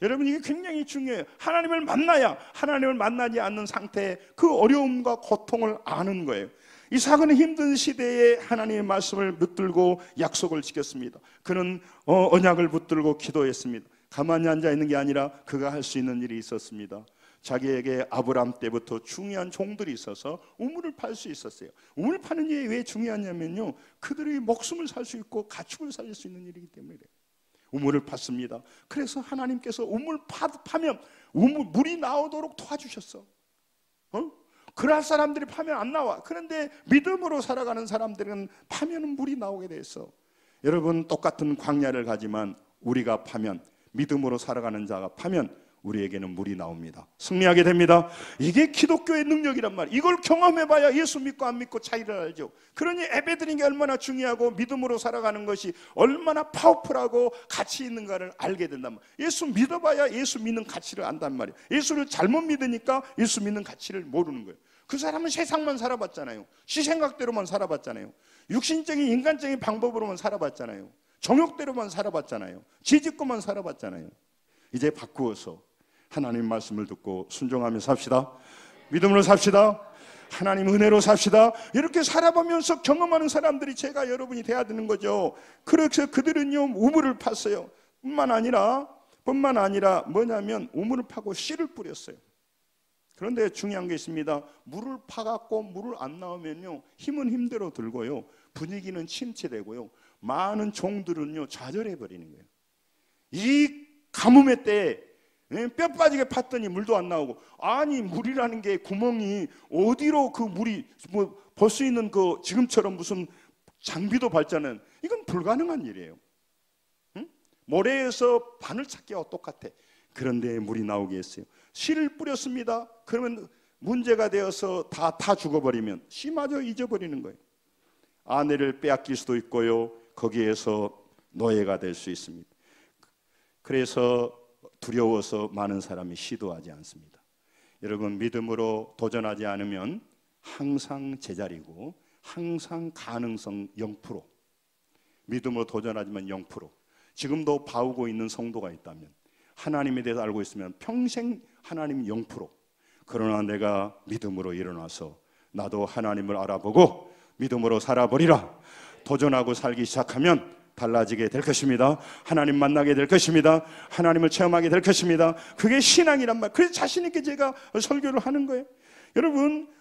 여러분, 이게 굉장히 중요해요. 하나님을 만나야, 하나님을 만나지 않는 상태의 그 어려움과 고통을 아는 거예요. 이삭은 힘든 시대에 하나님의 말씀을 붙들고 약속을 지켰습니다. 그는 언약을 붙들고 기도했습니다. 가만히 앉아 있는 게 아니라 그가 할 수 있는 일이 있었습니다. 자기에게 아브라함 때부터 중요한 종들이 있어서 우물을 팔 수 있었어요. 우물 파는 일이 왜 중요하냐면요, 그들의 목숨을 살 수 있고 가축을 살릴 수 있는 일이기 때문에 우물을 팠습니다. 그래서 하나님께서 우물 파면 물이 나오도록 도와주셨어. 그럴 사람들이 파면 안 나와. 그런데 믿음으로 살아가는 사람들은 파면 물이 나오게 됐어. 여러분, 똑같은 광야를 가지만 우리가 파면, 믿음으로 살아가는 자가 파면 우리에게는 물이 나옵니다. 승리하게 됩니다. 이게 기독교의 능력이란 말이에요. 이걸 경험해봐야 예수 믿고 안 믿고 차이를 알죠. 그러니 예배드리는 게 얼마나 중요하고 믿음으로 살아가는 것이 얼마나 파워풀하고 가치 있는가를 알게 된단 말이에요. 예수 믿어봐야 예수 믿는 가치를 안단 말이에요. 예수를 잘못 믿으니까 예수 믿는 가치를 모르는 거예요. 그 사람은 세상만 살아봤잖아요. 시 생각대로만 살아봤잖아요. 육신적인 인간적인 방법으로만 살아봤잖아요. 정욕대로만 살아봤잖아요. 지짓고만 살아봤잖아요. 이제 바꾸어서 하나님 말씀을 듣고 순종하며 삽시다. 믿음으로 삽시다. 하나님 은혜로 삽시다. 이렇게 살아보면서 경험하는 사람들이 제가 여러분이 돼야 되는 거죠. 그래서 그들은요 우물을 팠어요. 뿐만 아니라 뭐냐면 우물을 파고 씨를 뿌렸어요. 그런데 중요한 게 있습니다. 물을 파갖고 물을 안 나오면요 힘은 힘대로 들고요 분위기는 침체되고요 많은 종들은요 좌절해 버리는 거예요. 이 가뭄의 때에 뼈 빠지게 팠더니 물도 안 나오고, 아니 물이라는 게 구멍이 어디로 그 물이 뭐 볼 수 있는 그 지금처럼 무슨 장비도 발전은 이건 불가능한 일이에요. 응? 모래에서 바늘 찾기와 똑같아. 그런데 물이 나오게 했어요. 씨를 뿌렸습니다. 그러면 문제가 되어서 다 죽어버리면 씨마저 잊어버리는 거예요. 아내를 빼앗길 수도 있고요 거기에서 노예가 될 수 있습니다. 그래서 두려워서 많은 사람이 시도하지 않습니다. 여러분, 믿음으로 도전하지 않으면 항상 제자리고 항상 가능성 0%. 믿음으로 도전하지만 0%. 지금도 봐오고 있는 성도가 있다면, 하나님에 대해서 알고 있으면 평생 하나님 0%. 그러나 내가 믿음으로 일어나서 나도 하나님을 알아보고 믿음으로 살아버리라. 도전하고 살기 시작하면 달라지게 될 것입니다. 하나님 만나게 될 것입니다. 하나님을 체험하게 될 것입니다. 그게 신앙이란 말. 그래서 자신 있게 제가 설교를 하는 거예요. 여러분,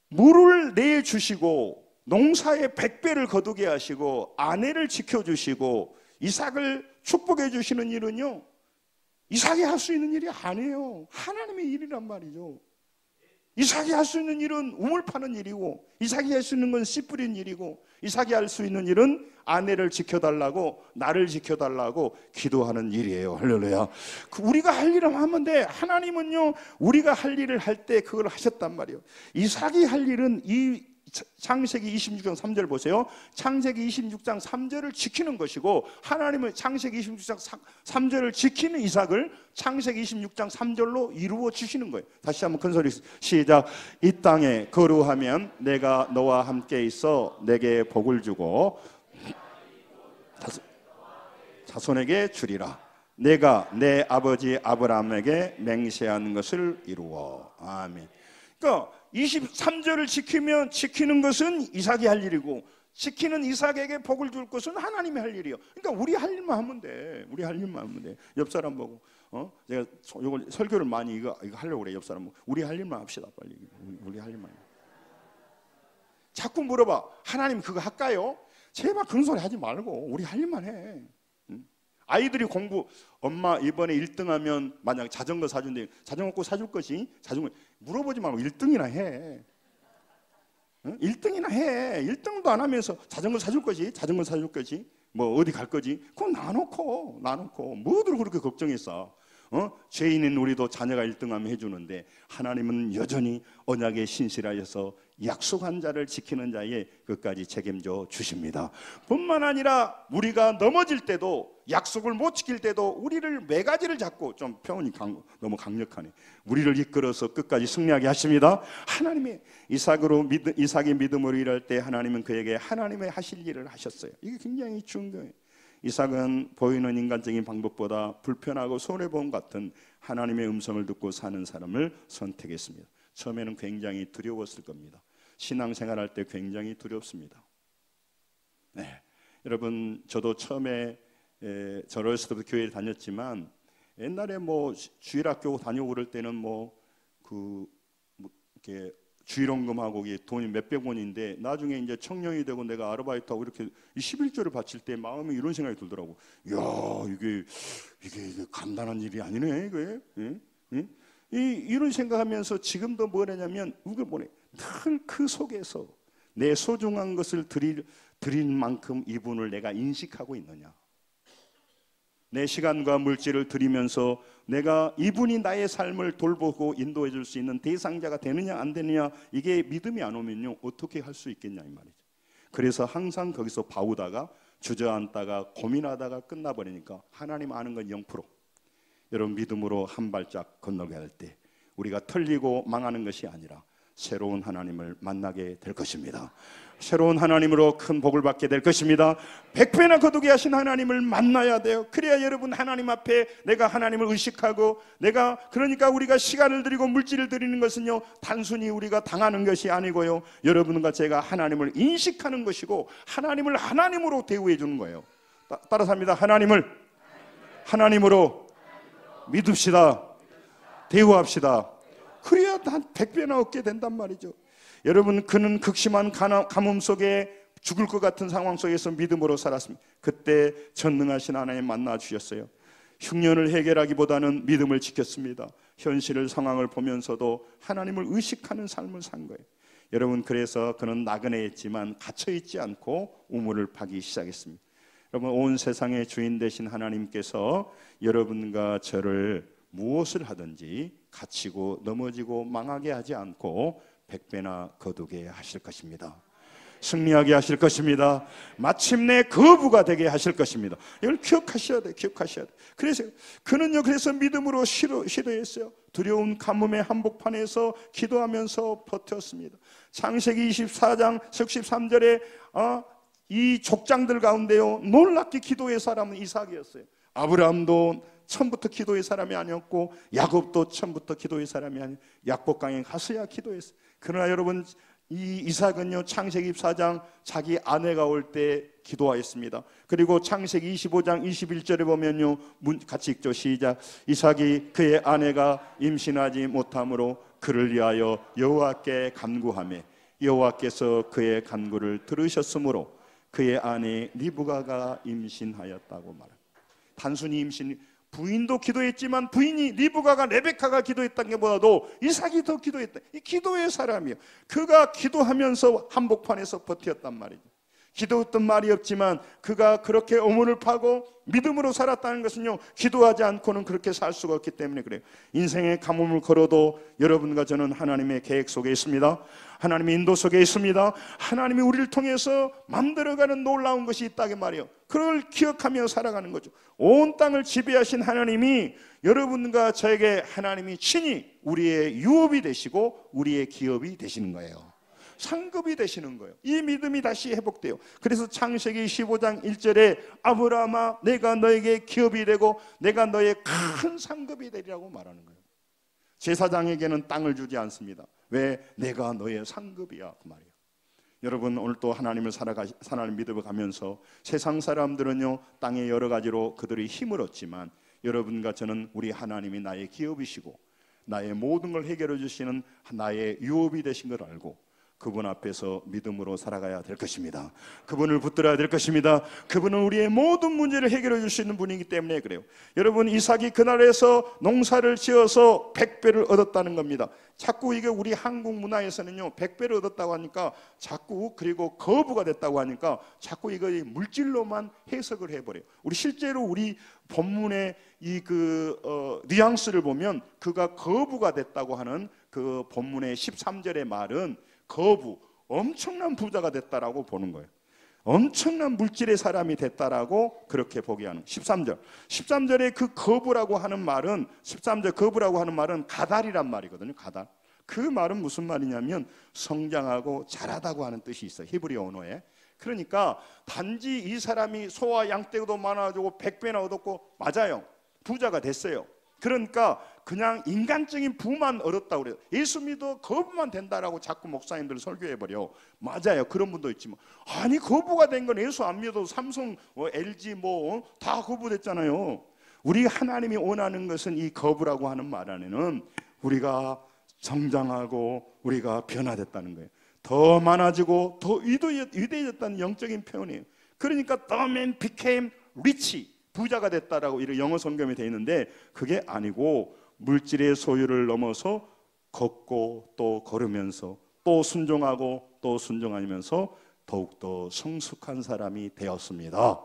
물을 내주시고 농사에 100배를 거두게 하시고 아내를 지켜주시고 이삭을 축복해 주시는 일은요 이삭이 할 수 있는 일이 아니에요. 하나님의 일이란 말이죠. 이삭이 할 수 있는 일은 우물 파는 일이고, 이삭이 할 수 있는 건 씨 뿌리는 일이고, 이삭이 할 수 있는 일은 아내를 지켜달라고, 나를 지켜달라고 기도하는 일이에요. 할렐루야. 우리가 할 일을 하면 돼. 하나님은요 우리가 할 일을 할 때 그걸 하셨단 말이에요. 이삭이 할 일은 이 창세기 26장 3절 보세요. 창세기 26장 3절을 지키는 것이고, 하나님은 창세기 26장 3절을 지키는 이삭을 창세기 26장 3절로 이루어 주시는 거예요. 다시 한번 큰 소리 시작. 이 땅에 거루하면 내가 너와 함께 있어 내게 복을 주고 자손에게 주리라. 내가 내 아버지 아브라함에게 맹세한 것을 이루어. 아멘. 그러니까 23절을 지키면 지키는 것은 이삭이 할 일이고, 지키는 이삭에게 복을 줄 것은 하나님이 할 일이에요. 그러니까 우리 할 일만 하면 돼. 우리 할 일만 하면 돼. 옆 사람 보고 제가 이걸 설교를 많이 이거 하려고 그래. 옆 사람 보고 우리 할 일만 합시다. 빨리 우리 할 일만. 자꾸 물어봐. 하나님 그거 할까요? 제발 그런 소리 하지 말고 우리 할 일만 해. 아이들이 공부, 엄마 이번에 1등하면 만약 자전거 사준대. 자전거 꼭 사줄 것이? 자전거 물어보지 말고 1등이나 해. 1등이나 해. 1등도 안 하면서 자전거 사줄 것이? 자전거 사줄 것이? 뭐 어디 갈 거지? 그건 놔놓고 뭐들 그렇게 걱정했어. 죄인인 우리도 자녀가 1등하면 해주는데, 하나님은 여전히 언약에 신실하여서 약속한 자를 지키는 자의 끝까지 책임져 주십니다. 뿐만 아니라 우리가 넘어질 때도, 약속을 못 지킬 때도 우리를 매가지를 잡고, 좀 표현이 너무 강력하네. 우리를 이끌어서 끝까지 승리하게 하십니다. 하나님의 이삭이 믿음으로 일할 때 하나님은 그에게 하나님의 하실 일을 하셨어요. 이게 굉장히 중요해요. 이삭은 보이는 인간적인 방법보다 불편하고 손해보험 같은 하나님의 음성을 듣고 사는 사람을 선택했습니다. 처음에는 굉장히 두려웠을 겁니다. 신앙생활할 때 굉장히 두렵습니다. 네, 여러분, 저도 처음에 어렸을 때부터 교회를 다녔지만 옛날에 뭐 주일학교 다녀오고 그럴 때는 이렇게 주일원금하고 이게 돈이 몇백 원인데 나중에 이제 청년이 되고 내가 아르바이트하고 이렇게 이 11조를 바칠 때 마음에 이런 생각이 들더라고. 야, 이게 간단한 일이 아니네 이게. 예? 예? 이런 생각하면서 지금도 뭐냐면 이걸 보내. 늘 그 속에서 내 소중한 것을 드릴 만큼 이분을 내가 인식하고 있느냐. 내 시간과 물질을 드리면서 내가 이분이 나의 삶을 돌보고 인도해 줄 수 있는 대상자가 되느냐 안 되느냐, 이게 믿음이 안 오면요 어떻게 할 수 있겠냐 이 말이죠. 그래서 항상 거기서 바우다가 주저앉다가 고민하다가 끝나버리니까 하나님 아는 건 0%. 여러분 믿음으로 한 발짝 건너게 할 때 우리가 털리고 망하는 것이 아니라 새로운 하나님을 만나게 될 것입니다. 새로운 하나님으로 큰 복을 받게 될 것입니다. 100배나 거두게 하신 하나님을 만나야 돼요. 그래야 여러분 하나님 앞에 내가 하나님을 의식하고 그러니까 우리가 시간을 드리고 물질을 드리는 것은요 단순히 우리가 당하는 것이 아니고요, 여러분과 제가 하나님을 인식하는 것이고 하나님을 하나님으로 대우해 주는 거예요. 따라서 합니다. 하나님을 하나님으로 믿읍시다. 대우합시다. 그래야 한 100배나 얻게 된단 말이죠. 여러분, 그는 극심한 가뭄 속에 죽을 것 같은 상황 속에서 믿음으로 살았습니다. 그때 전능하신 하나님 만나 주셨어요. 흉년을 해결하기보다는 믿음을 지켰습니다. 현실을 상황을 보면서도 하나님을 의식하는 삶을 산 거예요. 여러분, 그래서 그는 나그네였지만 갇혀있지 않고 우물을 파기 시작했습니다. 여러분, 온 세상의 주인 되신 하나님께서 여러분과 저를 무엇을 하든지 갇히고 넘어지고 망하게 하지 않고 100배나 거두게 하실 것입니다. 승리하게 하실 것입니다. 마침내 거부가 되게 하실 것입니다. 이걸 기억하셔야 돼요. 기억하셔야 돼요. 그래서 그는요, 그래서 믿음으로 시도했어요. 두려운 가뭄의 한복판에서 기도하면서 버텼습니다. 창세기 24장 13절에 이 족장들 가운데요 놀랍게 기도의 사람은 이삭이었어요. 아브라함도 처음부터 기도의 사람이 아니었고 야곱도 처음부터 기도의 사람이 아니었고 약복강에 가서야 기도했어요. 그러나 여러분, 이 이삭은요 창세기 24장 자기 아내가 올 때 기도하였습니다. 그리고 창세기 25장 21절에 보면요, 같이 읽죠. 시작. 이삭이 그의 아내가 임신하지 못함으로 그를 위하여 여호와께 간구하며 여호와께서 그의 간구를 들으셨으므로 그의 아내 리브가가 임신하였다고 말합니다. 단순히 임신, 부인도 기도했지만 부인이 리브가가 레베카가 기도했던 것보다도 이삭이 더 기도했다. 이 기도의 사람이에요. 그가 기도하면서 한복판에서 버텼단 말이죠. 기도했던 말이 없지만 그가 그렇게 우물을 파고 믿음으로 살았다는 것은요, 기도하지 않고는 그렇게 살 수가 없기 때문에 그래요. 인생의 가뭄을 걸어도 여러분과 저는 하나님의 계획 속에 있습니다. 하나님의 인도 속에 있습니다. 하나님이 우리를 통해서 만들어가는 놀라운 것이 있다고 말이에요. 그걸 기억하며 살아가는 거죠. 온 땅을 지배하신 하나님이 여러분과 저에게 하나님이 친히 우리의 유업이 되시고 우리의 기업이 되시는 거예요. 상급이 되시는 거예요. 이 믿음이 다시 회복돼요. 그래서 창세기 15장 1절에 아브라함아 내가 너에게 기업이 되고 내가 너의 큰 상급이 되리라고 말하는 거예요. 제사장에게는 땅을 주지 않습니다. 왜? 내가 너의 상급이야 그 말이에요. 여러분, 오늘 또 하나님을 하나님 믿음을 가면서 세상 사람들은요 땅의 여러 가지로 그들이 힘을 얻지만 여러분과 저는 우리 하나님이 나의 기업이시고 나의 모든 걸 해결해 주시는 나의 유업이 되신 걸 알고 그분 앞에서 믿음으로 살아가야 될 것입니다. 그분을 붙들어야 될 것입니다. 그분은 우리의 모든 문제를 해결해 줄 수 있는 분이기 때문에 그래요. 여러분, 이삭이 그날에서 농사를 지어서 100배를 얻었다는 겁니다. 자꾸 이게 우리 한국 문화에서는요 100배를 얻었다고 하니까 자꾸, 그리고 거부가 됐다고 하니까 자꾸 이거 물질로만 해석을 해버려요. 우리 실제로 우리 본문의 이 뉘앙스를 보면 그가 거부가 됐다고 하는 그 본문의 13절의 말은 거부, 엄청난 부자가 됐다라고 보는 거예요. 엄청난 물질의 사람이 됐다라고 그렇게 보게 하는 13절. 13절에 그 거부라고 하는 말은 13절 거부라고 하는 말은 가달이란 말이거든요. 가달. 그 말은 무슨 말이냐면 성장하고 자라다고 하는 뜻이 있어요. 히브리 언어에. 그러니까 단지 이 사람이 소와 양떼도 많아지고 100배나 얻었고 맞아요. 부자가 됐어요. 그러니까 그냥 인간적인 부만 얻었다고 그래요. 예수 믿어 거부만 된다라고 자꾸 목사님들 설교해버려. 맞아요. 그런 분도 있지만 아니 거부가 된 건 예수 안 믿어도 삼성, LG 다 거부됐잖아요. 우리 하나님이 원하는 것은 이 거부라고 하는 말 안에는 우리가 성장하고 우리가 변화됐다는 거예요. 더 많아지고 더 위대해졌다는 영적인 표현이에요. 그러니까 the man became rich, 부자가 됐다라고 이런 영어 성경에 되어 있는데 그게 아니고 물질의 소유를 넘어서 걷고 또 걸으면서 또 순종하고 또 순종하면서 더욱더 성숙한 사람이 되었습니다.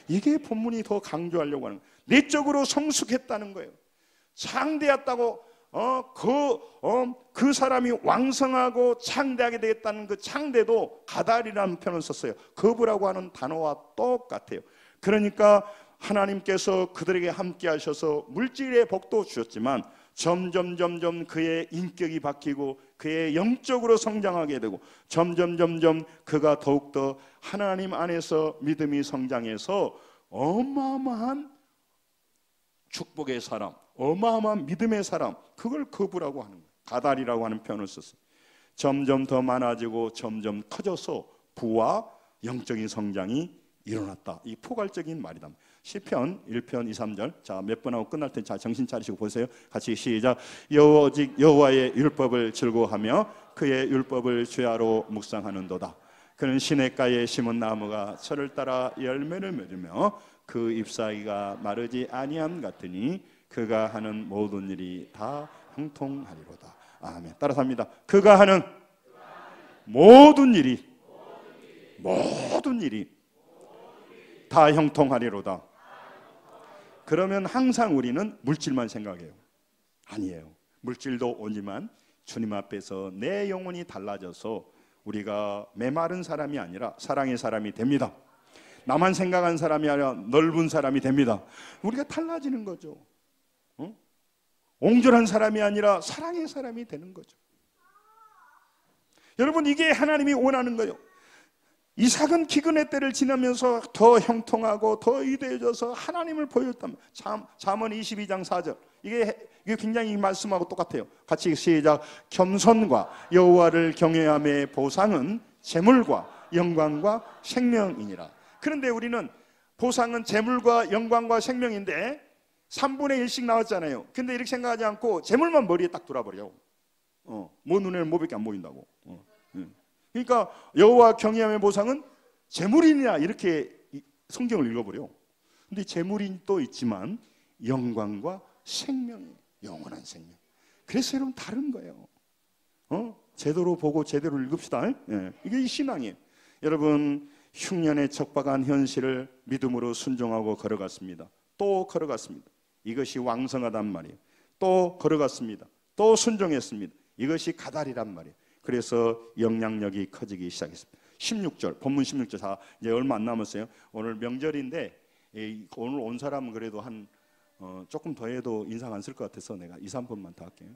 이게 본문이 더 강조하려고 하는 거예요. 내적으로 성숙했다는 거예요. 창대했다고 그 사람이 왕성하고 창대하게 되겠다는 그 창대도 가달이라는 표현을 썼어요. 거부라고 하는 단어와 똑같아요. 그러니까 하나님께서 그들에게 함께 하셔서 물질의 복도 주셨지만 점점 그의 인격이 바뀌고 그의 영적으로 성장하게 되고 점점 그가 더욱더 하나님 안에서 믿음이 성장해서 어마어마한 축복의 사람, 어마어마한 믿음의 사람, 그걸 거부라고 하는 거예요. 가달이라고 하는 표현을 썼어요. 점점 더 많아지고 점점 커져서 부와 영적인 성장이 일어났다. 이 포괄적인 말이다. 시편 1편 2, 3절. 자, 몇 번 하고 끝날 때 자, 정신 차리시고 보세요. 같이 시작. 오직 여호와의 율법을 즐거워하며 그의 율법을 주야로 묵상하는도다. 그는 시냇가에 심은 나무가 철을 따라 열매를 맺으며 그 잎사귀가 마르지 아니함 같으니 그가 하는 모든 일이 다 형통하리로다. 아멘. 따라서 합니다. 그가 하는 모든 일이 다 형통하리로다. 그러면 항상 우리는 물질만 생각해요. 아니에요. 물질도 오지만 주님 앞에서 내 영혼이 달라져서 우리가 메마른 사람이 아니라 사랑의 사람이 됩니다. 나만 생각한 사람이 아니라 넓은 사람이 됩니다. 우리가 달라지는 거죠. 옹졸한 사람이 아니라 사랑의 사람이 되는 거죠. 여러분, 이게 하나님이 원하는 거예요. 이삭은 기근의 때를 지나면서 더 형통하고 더 위대해져서 하나님을 보였단 말이에요. 잠언 22장 4절. 이게 굉장히 이 말씀하고 똑같아요. 같이 시작. 겸손과 여호와를 경외함의 보상은 재물과 영광과 생명이니라. 그런데 우리는 보상은 재물과 영광과 생명인데 3분의 1씩 나왔잖아요. 근데 이렇게 생각하지 않고 재물만 머리에 딱 돌아버려. 뭐 눈에는 뭐밖에 안 보인다고. 그러니까 여호와 경외함의 보상은 재물이냐 이렇게 성경을 읽어버려. 근데 재물이 또 있지만 영광과 생명이 영원한 생명. 그래서 여러분 다른 거예요. 제대로 보고 제대로 읽읍시다. 이게 신앙이에요. 여러분, 흉년에 척박한 현실을 믿음으로 순종하고 걸어갔습니다. 또 걸어갔습니다. 이것이 왕성하단 말이에요. 또 걸어갔습니다. 또 순종했습니다. 이것이 가달이란 말이에요. 그래서 영향력이 커지기 시작했습니다. 16절, 본문 16절. 자, 이제 얼마 안 남았어요. 오늘 명절인데 오늘 온 사람은 그래도 한 조금 더 해도 인상 안 쓸 것 같아서 내가 2, 3분만 더 할게요.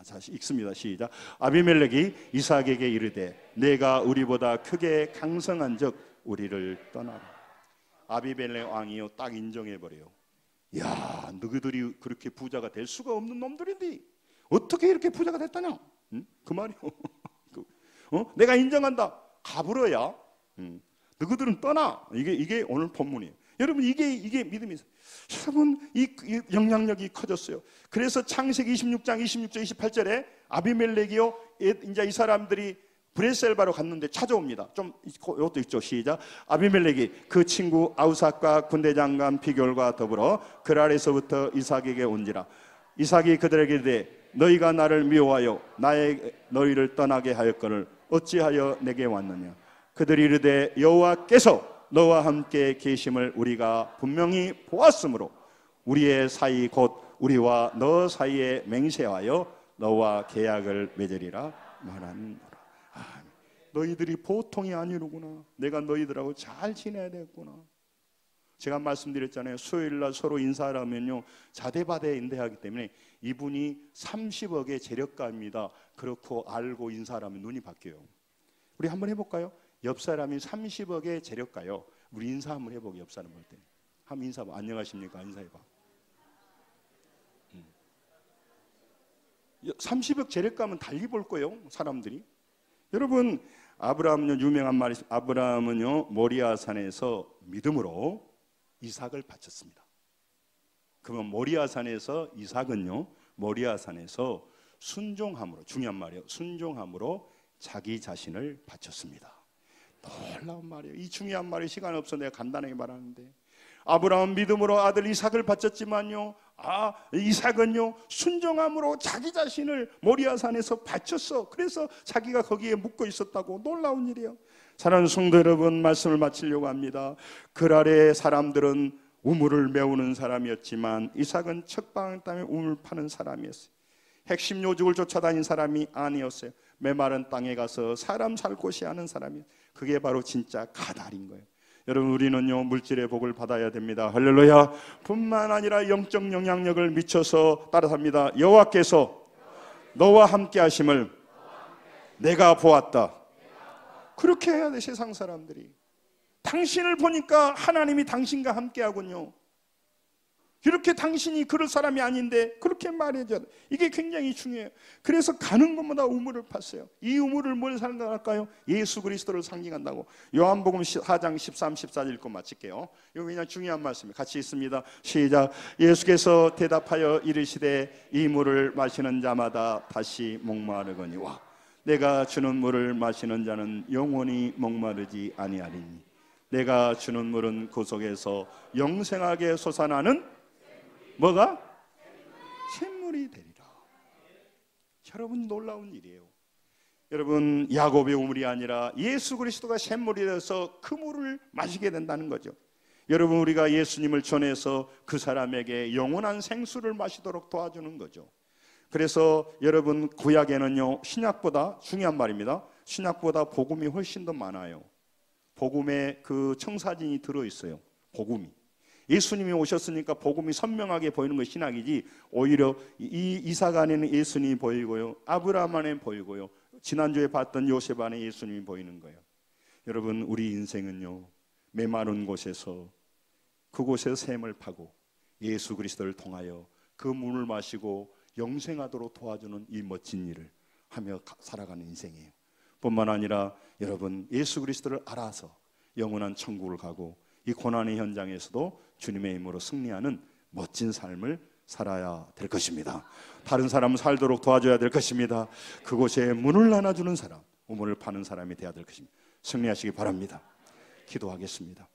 자, 읽습니다. 시작. 아비멜렉이 이삭에게 이르되 내가 우리보다 크게 강성한 적 우리를 떠나라. 아비멜렉 왕이요 딱 인정해버려요. 야, 너희들이 그렇게 부자가 될 수가 없는 놈들인데 어떻게 이렇게 부자가 됐다냐? 그 말이요. 내가 인정한다. 가불어야. 너희들은 떠나. 이게 오늘 본문이에요. 여러분, 이게 믿음이에요. 여러분, 이 영향력이 커졌어요. 그래서 창세기 26장 26절 28절에 아비멜렉이요 이제 이 사람들이 브레셀바로 갔는데 찾아옵니다. 좀 이것도 있죠. 시작. 아비멜렉이 그 친구 아우삭과 군대장관 비결과 더불어 그랄에서부터 이삭에게 온지라. 이삭이 그들에게 이르되 너희가 나를 미워하여 너희를 떠나게 하였거늘 어찌하여 내게 왔느냐. 그들이 이르되 여호와께서 너와 함께 계심을 우리가 분명히 보았으므로 우리의 사이 곧 우리와 너 사이에 맹세하여 너와 계약을 맺으리라 말하노라. 너희들이 보통이 아니로구나. 내가 너희들하고 잘 지내야 되겠구나. 제가 말씀드렸잖아요. 수요일날 서로 인사를 하면요 자대바대 인대하기 때문에 이분이 30억의 재력가입니다. 그렇고 알고 인사를 하면 눈이 바뀌어요. 우리 한번 해볼까요? 옆 사람이 30억의 재력가요. 우리 인사 한번 해보고 옆 사람 볼 때 한번 인사해봐. 안녕하십니까? 인사해봐. 30억 재력가면 달리 볼 거예요. 사람들이. 여러분, 아브라함은요 유명한 말이 아브라함은요 모리아산에서 믿음으로 이삭을 바쳤습니다. 그러면 모리아산에서 이삭은요, 모리아산에서 순종함으로, 중요한 말이에요. 순종함으로 자기 자신을 바쳤습니다. 놀라운 말이에요. 이 중요한 말이 시간 없어 내가 간단하게 말하는데, 아브라함 믿음으로 아들 이삭을 바쳤지만요, 이삭은요 순종함으로 자기 자신을 모리아산에서 바쳤어. 그래서 자기가 거기에 묵고 있었다고. 놀라운 일이에요. 사랑하는 성도 여러분, 말씀을 마치려고 합니다. 그랄의 사람들은 우물을 메우는 사람이었지만 이삭은 척방 땅에 우물 파는 사람이었어요. 핵심 요직을 쫓아다닌 사람이 아니었어요. 메마른 땅에 가서 사람 살 곳이 아는 사람이에요. 그게 바로 진짜 가달인 거예요. 여러분, 우리는요 물질의 복을 받아야 됩니다. 할렐루야. 뿐만 아니라 영적 영향력을 미쳐서 따라삽니다. 여호와께서 너와 함께 하심을 내가 보았다. 그렇게 해야 돼. 세상 사람들이 당신을 보니까 하나님이 당신과 함께 하군요. 이렇게 당신이 그럴 사람이 아닌데 그렇게 말해줘야 돼. 이게 굉장히 중요해요. 그래서 가는 곳마다 우물을 팠어요. 이 우물을 뭘 상징할까요? 예수 그리스도를 상징한다고. 요한복음 4장 13, 14절 읽고 마칠게요. 이거 그냥 중요한 말씀이에요. 같이 있습니다. 시작. 예수께서 대답하여 이르시되 이 물을 마시는 자마다 다시 목마르거니와 내가 주는 물을 마시는 자는 영원히 목마르지 아니하리니 내가 주는 물은 그 속에서 영생하게 솟아나는 뭐가? 샘물이 되리라. 여러분, 놀라운 일이에요. 여러분, 야곱의 우물이 아니라 예수 그리스도가 샘물이 되어서 그 물을 마시게 된다는 거죠. 여러분, 우리가 예수님을 전해서 그 사람에게 영원한 생수를 마시도록 도와주는 거죠. 그래서 여러분, 구약에는요 신약보다, 중요한 말입니다, 신약보다 복음이 훨씬 더 많아요. 복음에 그 청사진이 들어있어요. 복음이. 예수님이 오셨으니까 복음이 선명하게 보이는 것이 신약이지, 오히려 이 이삭 안에는 예수님이 보이고요, 아브라함 안에 보이고요, 지난주에 봤던 요셉 안에 예수님이 보이는 거예요. 여러분, 우리 인생은요 메마른 곳에서, 그곳에서 샘을 파고 예수 그리스도를 통하여 그 물을 마시고 영생하도록 도와주는 이 멋진 일을 하며 살아가는 인생이에요. 뿐만 아니라 여러분, 예수 그리스도를 알아서 영원한 천국을 가고 이 고난의 현장에서도 주님의 힘으로 승리하는 멋진 삶을 살아야 될 것입니다. 다른 사람을 살도록 도와줘야 될 것입니다. 그곳에 문을 나눠주는 사람, 우물을 파는 사람이 되어야 될 것입니다. 승리하시기 바랍니다. 기도하겠습니다.